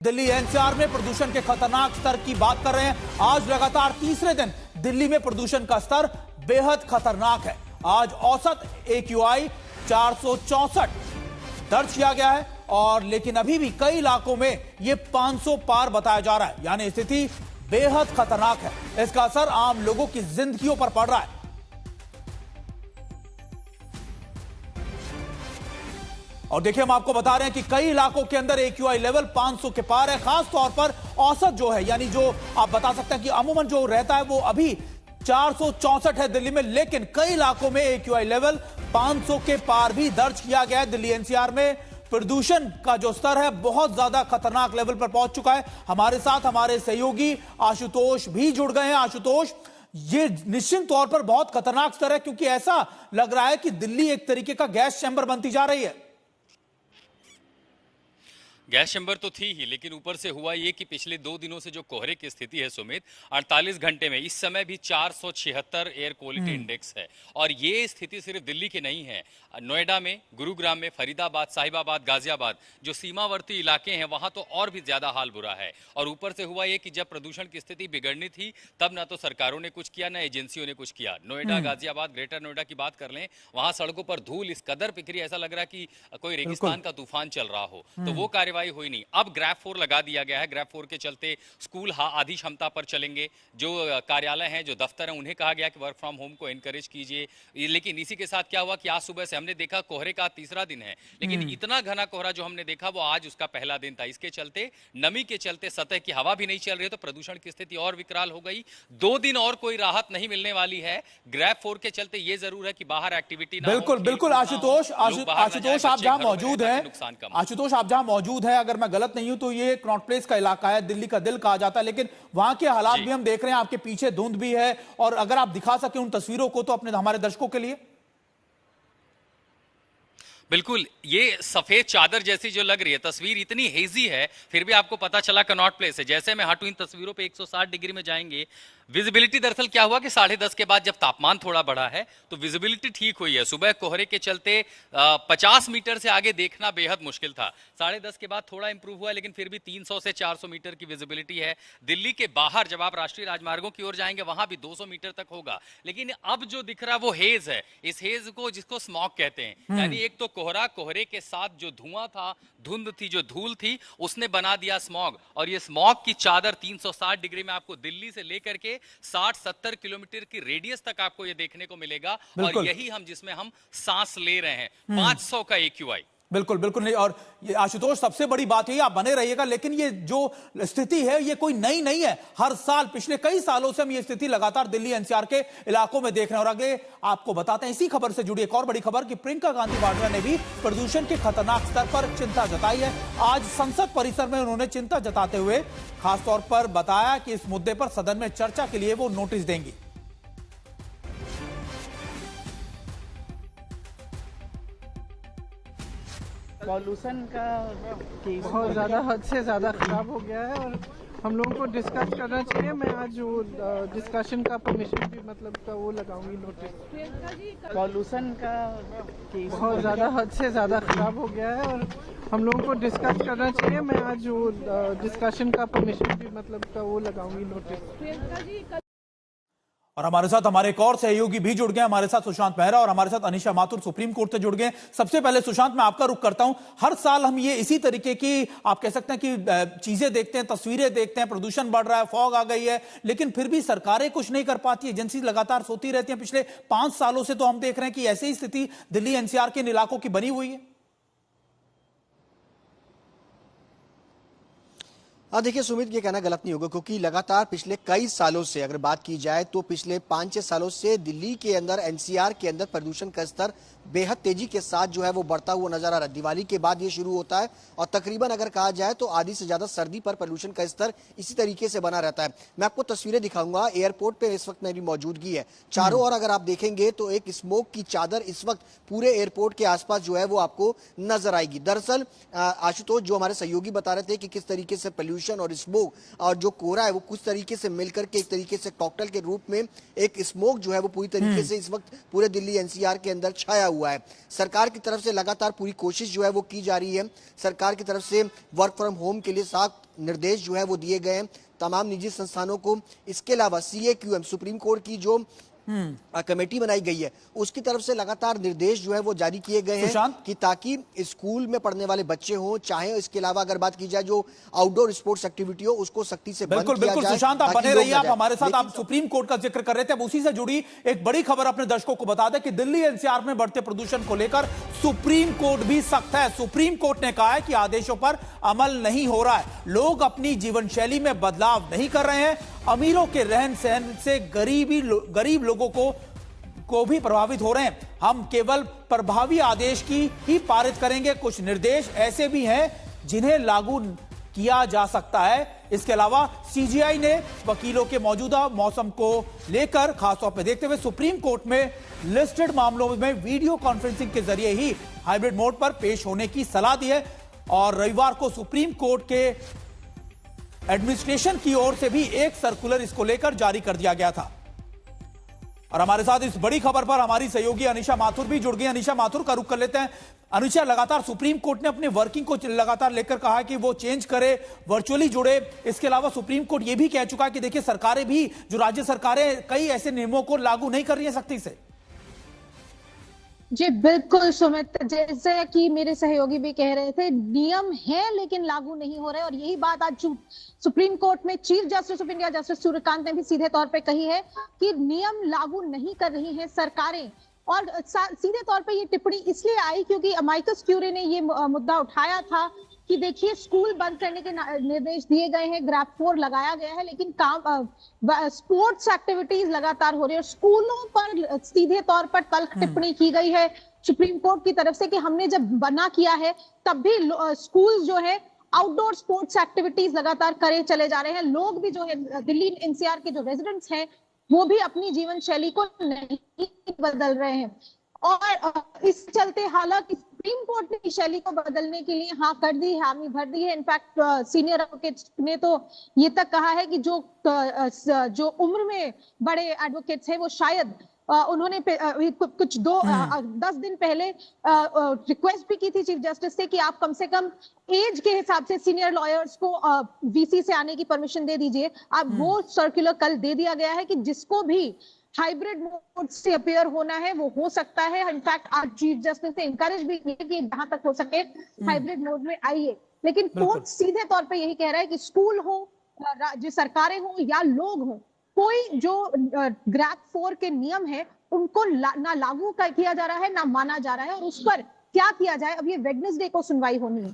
Delhi NCR में प्रदूषण के खतरनाक स्तर की बात कर रहे हैं। आज लगातार तीसरे दिन दिल्ली में प्रदूषण का स्तर बेहद खतरनाक है। आज औसत AQI 464 दर्ज किया गया है और लेकिन अभी भी कई इलाकों में यह 500 पार बताया जा रहा है, यानी स्थिति बेहद खतरनाक है। इसका असर आम लोगों की जिंदगियों पर पड़ रहा है। और देखिए, हम आपको बता रहे हैं कि कई इलाकों के अंदर AQI लेवल 500 के पार है। खास तौर पर औसत जो है, यानी जो आप बता सकते हैं कि अमूमन जो रहता है वो अभी 464 है दिल्ली में, लेकिन कई इलाकों में AQI लेवल 500 के पार भी दर्ज किया गया है। दिल्ली NCR में प्रदूषण का जो स्तर है बहुत ज्यादा खतरनाक लेवल पर पहुंच चुका है। हमारे साथ हमारे सहयोगी आशुतोष भी जुड़ गए हैं। आशुतोष, ये निश्चित तौर पर बहुत खतरनाक स्तर है, क्योंकि ऐसा लग रहा है कि दिल्ली एक तरीके का गैस चैंबर बनती जा रही है। गैस चैम्बर तो थी ही, लेकिन ऊपर से हुआ ये कि पिछले 2 दिनों से जो कोहरे की स्थिति है सुमित, 48 घंटे में इस समय भी 476 एयर क्वालिटी इंडेक्स है। और ये स्थिति सिर्फ दिल्ली की नहीं है। नोएडा में, गुरुग्राम में, फरीदाबाद, साहिबाबाद, गाजियाबाद, जो सीमावर्ती इलाके हैं वहां तो और भी ज्यादा हाल बुरा है। और ऊपर से हुआ ये कि जब प्रदूषण की स्थिति बिगड़नी थी तब ना तो सरकारों ने कुछ किया, ना एजेंसियों ने कुछ किया। नोएडा, गाजियाबाद, ग्रेटर नोएडा की बात कर लें, वहां सड़कों पर धूल इस कदर बिखरी, ऐसा लग रहा है कि कोई रेगिस्तान का तूफान चल रहा हो। तो वो कार्रवाई हुई नहीं। अब ग्रैब 4 लगा दिया गया है। ग्रैब 4 के चलते स्कूल आधी क्षमता पर चलेंगे। जो कार्यालय हैं, जो दफ्तर हैं, उन्हें कहा गया कि वर्क फ्रॉम होम को एनकरेज कीजिए। लेकिन इसी के साथ क्या हुआ कि आज सुबह से हमने देखा कोहरे का तीसरा दिन है, लेकिन इतना घना कोहरा जो हमने देखा वो आज उसका पहला दिन था। इसके चलते, नमी के चलते सतह की हवा भी नहीं चल रही है, तो प्रदूषण की स्थिति और विकराल हो गई। 2 दिन और कोई राहत नहीं मिलने वाली है। ग्रैब 4 के चलते ये जरूर है कि बाहर एक्टिविटी ना बिल्कुल हो, बिल्कुल आशुतोष आप जहां मौजूद हैं, आशुतोष आप जहां मौजूद हैं, अगर मैं गलत नहीं हूं तो ये कनॉट प्लेस का इलाका है, दिल्ली का दिल कहा जाता है, लेकिन वहां के हालात भी हम देख रहे हैं। आपके पीछे धुंध भी है, और अगर आप दिखा सके उन तस्वीरों को तो अपने हमारे दर्शकों के लिए। बिल्कुल, ये सफेद चादर जैसी जो लग रही है, तस्वीर इतनी हेजी है, फिर भी आपको पता चला कनॉट प्लेस है। जैसे मैं हटूं इन तस्वीरों पे 160 डिग्री में जाएंगे। विजिबिलिटी दरअसल क्या हुआ कि 10:30 के बाद जब तापमान थोड़ा बढ़ा है तो विजिबिलिटी ठीक हुई है। सुबह कोहरे के चलते 50 मीटर से आगे देखना बेहद मुश्किल था। 10:30 के बाद थोड़ा इंप्रूव हुआ, लेकिन फिर भी 300 से 400 मीटर की विजिबिलिटी है। दिल्ली के बाहर जब आप राष्ट्रीय राजमार्गों की ओर जाएंगे वहां भी 200 मीटर तक होगा। लेकिन अब जो दिख रहा है वो हेज है। इस हेज को, जिसको स्मॉग कहते हैं, यानी एक तो कोहरे के साथ जो धुआं था, धुंध थी, जो धूल थी, उसने बना दिया स्मॉग। और ये स्मॉग की चादर 360 डिग्री में आपको दिल्ली से लेकर के 60-70 किलोमीटर की रेडियस तक आपको ये देखने को मिलेगा। और यही हम जिसमें हम सांस ले रहे हैं, 500 का AQI। बिल्कुल बिल्कुल नहीं। और ये आशुतोष, सबसे बड़ी बात यही, आप बने रहिएगा, लेकिन ये जो स्थिति है ये कोई नई नहीं है। हर साल पिछले कई सालों से हम ये स्थिति लगातार दिल्ली NCR के इलाकों में देख रहे हैं। और आगे आपको बताते हैं, इसी खबर से जुड़ी एक और बड़ी खबर कि प्रियंका गांधी वाड्रा ने भी प्रदूषण के खतरनाक स्तर पर चिंता जताई है। आज संसद परिसर में उन्होंने चिंता जताते हुए खासतौर पर बताया कि इस मुद्दे पर सदन में चर्चा के लिए वो नोटिस देंगी। पॉल्यूशन का केस बहुत ज़्यादा, हद से ज़्यादा ख़राब हो गया है और हम लोगों को डिस्कस करना चाहिए। मैं आज वो डिस्कशन का परमिशन भी मतलब का वो लगाऊंगी नोटिस। पॉल्यूशन का केस बहुत ज़्यादा, हद से ज़्यादा ख़राब हो गया है और हम लोगों को डिस्कस करना चाहिए। मैं आज वो डिस्कशन का परमिशन भी मतलब का वो लगाऊंगी नोटिस। और हमारे साथ हमारे एक और सहयोगी भी जुड़ गए। हमारे साथ सुशांत मेहरा और हमारे साथ अनिशा माथुर सुप्रीम कोर्ट से जुड़ गए। सबसे पहले सुशांत, मैं आपका रुख करता हूं। हर साल हम ये इसी तरीके की, आप कह सकते हैं कि चीजें देखते हैं, तस्वीरें देखते हैं, प्रदूषण बढ़ रहा है, फॉग आ गई है, लेकिन फिर भी सरकारें कुछ नहीं कर पाती, एजेंसी लगातार सोती रहती हैं। पिछले 5 सालों से तो हम देख रहे हैं कि ऐसी ही स्थिति दिल्ली NCR के इन इलाकों की बनी हुई है। देखिए सुमित, ये कहना गलत नहीं होगा, क्योंकि लगातार पिछले कई सालों से अगर बात की जाए तो पिछले 5-6 सालों से दिल्ली के अंदर, NCR के अंदर प्रदूषण का स्तर बेहद तेजी के साथ जो है वो बढ़ता हुआ नजर आ रहा है। दिवाली के बाद ये शुरू होता है और तकरीबन अगर कहा जाए तो आधी से ज्यादा सर्दी पर प्रदूषण का स्तर इसी तरीके से बना रहता है। मैं आपको तस्वीरें दिखाऊंगा। एयरपोर्ट पे इस वक्त मेरी मौजूदगी है। चारों ओर अगर आप देखेंगे तो एक स्मोक की चादर इस वक्त पूरे एयरपोर्ट के आसपास जो है वो आपको नजर आएगी। दरअसल आशुतोष, जो हमारे सहयोगी बता रहे थे कि किस तरीके से प्रदूषण और स्मोक और जो कोहरा है वो कुछ तरीके से मिलकर के एक तरीके से कॉकटेल के रूप में एक स्मोक जो है वो पूरी तरीके से इस वक्त पूरे दिल्ली एनसीआर के अंदर छाया हुआ है। सरकार की तरफ से लगातार पूरी कोशिश जो है वो की जा रही है। सरकार की तरफ से वर्क फ्रॉम होम के लिए सख्त निर्देश जो है वो दिए गए हैं तमाम निजी संस्थानों को। इसके अलावा CAQM सुप्रीम कोर्ट की जो कमेटी बनाई गई है उसकी तरफ से लगातार निर्देश जो है वो जारी किए गए हैं कि ताकि स्कूल में पढ़ने वाले बच्चे हों, चाहे इसके अलावा अगर बात की जाए जो आउटडोर स्पोर्ट्स एक्टिविटी हो उसको सख्ती से बंद किया जाए। सुशांत, आप बने रहिए, आप हमारे साथ। आप सुप्रीम कोर्ट का जिक्र कर रहे थे, अब उसी से जुड़ी एक बड़ी खबर अपने दर्शकों को बता दें कि दिल्ली एनसीआर में बढ़ते प्रदूषण को लेकर सुप्रीम कोर्ट भी सख्त है। सुप्रीम कोर्ट ने कहा है कि आदेशों पर अमल नहीं हो रहा है, लोग अपनी जीवन शैली में बदलाव नहीं कर रहे हैं, अमीरों के रहन सहन से गरीब लोगों को भी प्रभावित हो रहे हैं। हम केवल प्रभावी आदेश की ही पारित करेंगे। कुछ निर्देश ऐसे भी हैं जिन्हें लागू किया जा सकता है। इसके अलावा CGI ने वकीलों के मौजूदा मौसम को लेकर खासतौर पर देखते हुए सुप्रीम कोर्ट में लिस्टेड मामलों में वीडियो कॉन्फ्रेंसिंग के जरिए ही हाइब्रिड मोड पर पेश होने की सलाह दी है। और रविवार को सुप्रीम कोर्ट के एडमिनिस्ट्रेशन की ओर से भी एक सर्कुलर इसको लेकर जारी कर दिया गया था। और हमारे साथ इस बड़ी खबर पर हमारी सहयोगी अनिशा माथुर भी जुड़ गई। अनिशा माथुर का रुख कर लेते हैं। अनिशा, लगातार सुप्रीम कोर्ट ने अपने वर्किंग को लगातार लेकर कहा कि वो चेंज करे, वर्चुअली जुड़े। इसके अलावा सुप्रीम कोर्ट ये भी कह चुका है कि देखिए सरकारें भी, जो राज्य सरकारें कई ऐसे नियमों को लागू नहीं कर रही है सख्ती से। जी बिल्कुल सुमित, जैसे कि मेरे सहयोगी भी कह रहे थे, नियम है लेकिन लागू नहीं हो रहे। और यही बात आज सुप्रीम कोर्ट में chief justice of India justice Suryakant ने भी सीधे तौर पे कही है कि नियम लागू नहीं कर रही हैं सरकारें। और सीधे तौर पे ये टिप्पणी इसलिए आई क्योंकि अमाइकस क्यूरी ने ये मुद्दा उठाया था कि देखिए स्कूल बंद करने के निर्देश दिए गए हैं, ग्रैप 4 लगाया गया है, लेकिन स्पोर्ट्स एक्टिविटीज लगातार हो रही है। स्कूलों पर सीधे तौर पर तल्ख टिप्पणी की गई है सुप्रीम कोर्ट की तरफ से कि हमने जब बना किया है तब भी स्कूल जो है आउटडोर स्पोर्ट्स एक्टिविटीज लगातार करे चले जा रहे हैं। लोग भी जो है दिल्ली एनसीआर के जो रेजिडेंट्स हैं वो भी अपनी जीवन शैली को नहीं बदल रहे हैं। और इस चलते हालांकि सुप्रीम कोर्ट ने शैली को बदलने के लिए हाँ कर दी है, हामी भर दी है। इनफैक्ट सीनियर एडवोकेट्स ने तो ये तक कहा है कि जो उम्र में बड़े एडवोकेट्स हैं वो शायद उन्होंने कुछ 10 दिन पहले रिक्वेस्ट भी की थी चीफ जस्टिस से कि आप कम से कम एज के हिसाब से सीनियर लॉयर्स को वीसी से आने की परमिशन दे दीजिए। अब वो सर्कुलर कल दे दिया गया है कि जिसको भी हाइब्रिड मोड से अपीयर होना है वो हो सकता है। इनफैक्ट आज चीफ जस्टिस ने इंकरेज भी किया कि जहां तक हो सके हाइब्रिड मोड में आइए। लेकिन कोर्ट सीधे तौर पे यही कह रहा है कि स्कूल हो, जो सरकारें हो या लोग हो, कोई जो ग्रैप 4 के नियम है उनको ना लागू किया जा रहा है ना माना जा रहा है। और उस पर क्या किया जाए, अब ये वेडनेसडे को सुनवाई होनी है।